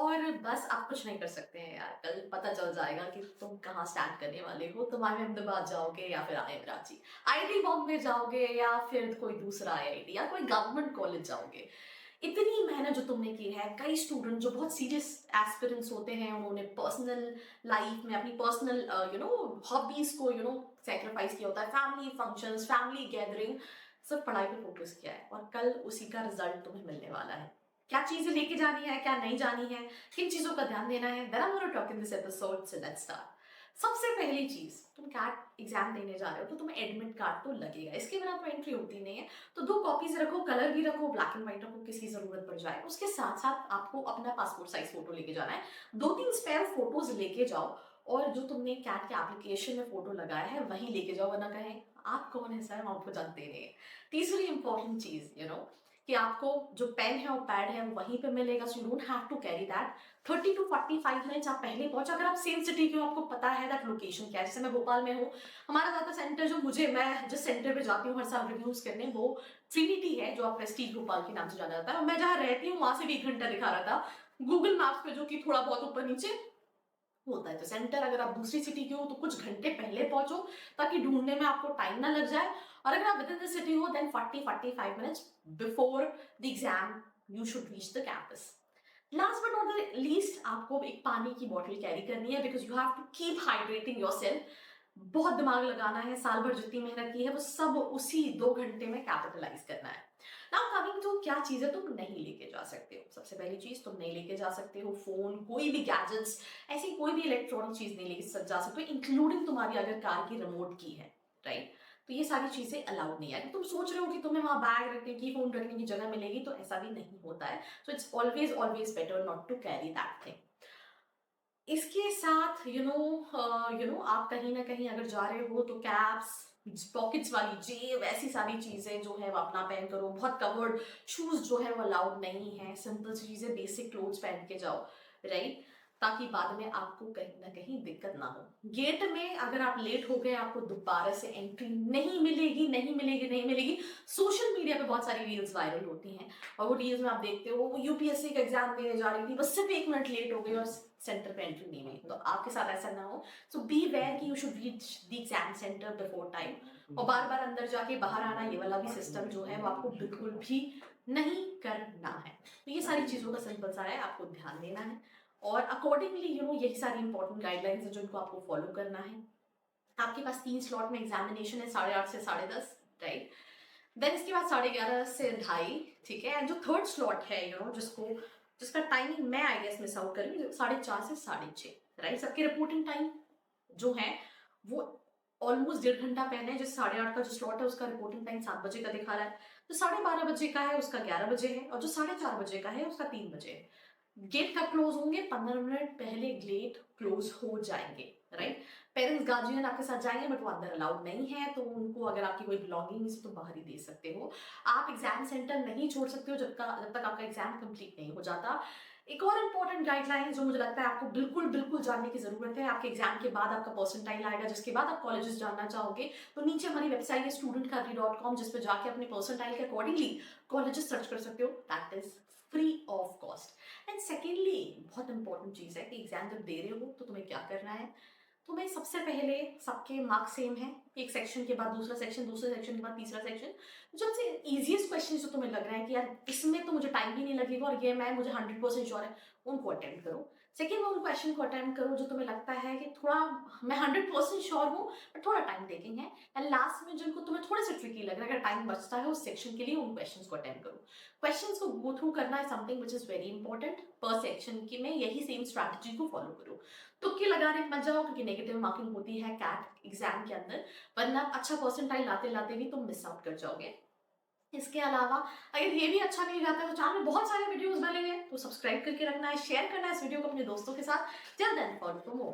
और बस आप कुछ नहीं कर सकते हैं यार, कल पता चल जाएगा कि तुम कहाँ स्टैंड करने वाले हो। तुम आईआईएम अहमदाबाद जाओगे या फिर आईआईएम रांची, आईआईटी बॉम्बे जाओगे या फिर कोई दूसरा आईआईटी या कोई गवर्नमेंट कॉलेज जाओगे। इतनी मेहनत जो तुमने की है, कई स्टूडेंट जो बहुत सीरियस एस्पिरेंट्स होते हैं, उन्होंने पर्सनल लाइफ में अपनी पर्सनल हॉबीज को सेक्रीफाइस किया होता है, फैमिली फंक्शंस, फैमिली गैदरिंग, सिर्फ पढ़ाई पे फोकस किया है, और कल उसी का रिजल्ट तुम्हें मिलने वाला है। क्या चीजें लेके जानी है, क्या नहीं जानी है, किन चीजों का ध्यान देना है, that I am gonna talk in this episode, so let's start. सबसे पहली चीज, तुम कैट एग्जाम देने जा रहे हो तो तुम्हें एडमिट कार्ड तो लगेगा, इसके बिना तो एंट्री होती नहीं है। तो 2 कॉपीज रखो, कलर भी रखो, ब्लैक एंड व्हाइट रखो, किसी जरूरत पड़ जाए। उसके साथ साथ आपको अपना पासपोर्ट साइज फोटो लेके जाना है, 2-3 स्पेयर फोटोज लेके जाओ, और जो तुमने कैट के एप्लीकेशन में फोटो लगाया है वही लेके जाओ, वरना कहें आप कौन है सर, हम आपको जानते नहीं है। तीसरी इंपॉर्टेंट चीज कि आपको जो पेन है और पैड है वो वहीं पे मिलेगा, so you don't have to carry that. 30 to 45 minutes आप पहले पहुंचे। अगर आप सेम सिटी के हो, आपको पता है दैट लोकेशन क्या है, जैसे मैं भोपाल में हूँ, हमारा ज्यादा सेंटर मैं जिस सेंटर पे जाती हूँ हर साल रिव्यूज करने, वो ट्रिनिटी है, जो आप प्रेस्टीज भोपाल के नाम से जाना जाता है। और मैं जहाँ रहती हूँ वहां से भी 1 घंटा दिखा रहा था गूगल मैप्स पे, जो कि थोड़ा बहुत ऊपर नीचे होता है। तो सेंटर अगर आप दूसरी सिटी के हो तो कुछ घंटे पहले पहुंचो, ताकि ढूंढने में आपको टाइम ना लग जाए। और अगर आप विद इन द सिटी हो, then 40-45 minutes before the exam you should reach the campus. Last but not the least, आपको एक पानी की बोतल कैरी करनी है, because you have to keep hydrating yourself. बहुत दिमाग लगाना है, साल भर जितनी मेहनत की है वो सब उसी 2 घंटे में कैपिटलाइज करना है। नाउ कमिंग टू क्या चीजें तुम नहीं लेके जा सकते हो। सबसे पहली चीज, तुम नहीं लेके जा सकते हो फोन, कोई भी गैजेट्स, ऐसी कोई भी इलेक्ट्रॉनिक चीज नहीं लेके जा सकते हो, इंक्लूडिंग तुम्हारी अगर कार की रिमोट की है, राइट। तो ये सारी चीजें अलाउड नहीं है। अगर तुम सोच रहे हो कि तुम्हें वहां बैग रखने की, फोन रखने की जगह मिलेगी, तो ऐसा भी नहीं होता है। So it's always always better not to carry that thing. इसके साथ आप कहीं ना कहीं अगर जा रहे हो तो कैप्स, पॉकेट्स वाली जेब, ऐसी सारी चीजें जो है वो अपना पहन करो। बहुत कवर्ड शूज जो है वो अलाउड नहीं है, सिंपल चीजें, बेसिक क्लोथ्स पहन के जाओ, राइट, ताकि बाद में आपको कहीं ना कहीं दिक्कत ना हो। गेट में अगर आप लेट हो गए, आपको दोबारा से एंट्री नहीं मिलेगी, नहीं मिलेगी, नहीं मिलेगी। सोशल मीडिया पे बहुत सारी रील्स वायरल होती हैं, और वो रील्स में आप देखते हो वो यूपीएससी का एग्जाम देने जा रही थी, बस सिर्फ 1 मिनट लेट हो गई और सेंटर पे एंट्री नहीं मिली। तो आपके साथ ऐसा ना हो, सो बी वेयर कि you should reach the exam centre before time. और बार बार अंदर जाके बाहर आना, ये वाला भी सिस्टम जो है वो आपको बिल्कुल भी नहीं करना है। तो ये सारी चीजों का सिंपल सा है, आपको ध्यान देना है, और अकॉर्डिंगली यही सारी इंपॉर्टेंट गाइडलाइंस है जो इनको आपको फॉलो करना है। आपके पास 3 स्लॉट में एग्जामिनेशन है, 8:30 से 10:30, राइट। देन इसके बाद 11:30 से 2:30, ठीक है। एंड जो थर्ड स्लॉट है जिसका टाइमिंग मैं आई गेस मिस आउट कर रही हूँ, 4:30 से 6:30, राइट। सबके रिपोर्टिंग टाइम जो है वो ऑलमोस्ट 1.5 घंटा पहले है। जो 8:30 का जो स्लॉट है उसका रिपोर्टिंग टाइम 7 बजे का दिखा रहा है, जो 12:30 बजे का है उसका 11 बजे है, और जो 4:30 बजे का है उसका 3 बजे है। गेट कब क्लोज होंगे? 15 मिनट पहले गेट क्लोज हो जाएंगे, राइट। पेरेंट्स गार्जियन आपके साथ जाएंगे, बट वो अंदर अलाउड नहीं है, तो उनको अगर आपकी कोई बिलोंगिंग है तो बाहर ही दे सकते हो। आप एग्जाम सेंटर नहीं छोड़ सकते हो जब तक आपका एग्जाम कंप्लीट नहीं हो जाता। एक और इंपॉर्टेंट गाइडलाइन जो मुझे लगता है आपको बिल्कुल बिल्कुल जानने की जरूरत है, आपके एग्जाम के बाद आपका परसेंटाइल आएगा, जिसके बाद आप कॉलेजेस जानना चाहोगे, तो नीचे हमारी वेबसाइट है studentkhadri.com, जिस पे जाके अपने परसेंटाइल के अकॉर्डिंगली कॉलेजेस सर्च कर सकते हो, that is free of cost. And secondly, बहुत इंपॉर्टेंट चीज है कि एग्जाम जब दे रहे हो तो तुम्हें क्या करना है। तुम्हें सबसे पहले, सबके मार्क्स सेम है, एक सेक्शन के बाद दूसरा सेक्शन, दूसरे सेक्शन के बाद तीसरा सेक्शन। जो सबसे इजीएस्ट क्वेश्चन जो तुम्हें लग रहा है कि यार इसमें तो मुझे टाइम भी नहीं लगेगा और ये मुझे 100% श्योर है, उनको अटेम्प्ट करो। सेकेंड, उन क्वेश्चन को अटेम्प्ट करो जो तुम्हें लगता है कि थोड़ा मैं 100% श्योर हूँ बट थोड़ा टाइम टेकिंग है। एंड लास्ट में जिनको तुम्हें थोड़े से ट्रिकी लग रहा है, अगर टाइम बचता है उस सेक्शन के लिए, उन क्वेश्चन को अटेम्प्ट करो। क्वेश्चंस को गो थ्रू करना है something which is very important पर सेक्शन की, में यही सेम स्ट्रैटेजी को फॉलो करो। तुक्के लगाने मत जाओ, क्योंकि नेगेटिव मार्किंग होती है कैट एग्जाम के अंदर, वरना अच्छा परसेंटाइल लाते लाते भी तुम मिस आउट कर जाओगे। इसके अलावा अगर ये भी अच्छा नहीं जाता है तो चैनल में बहुत सारे वीडियोस बने हैं, तो सब्सक्राइब करके रखना है, शेयर करना है इस वीडियो को अपने दोस्तों के साथ। Till then, follow for more.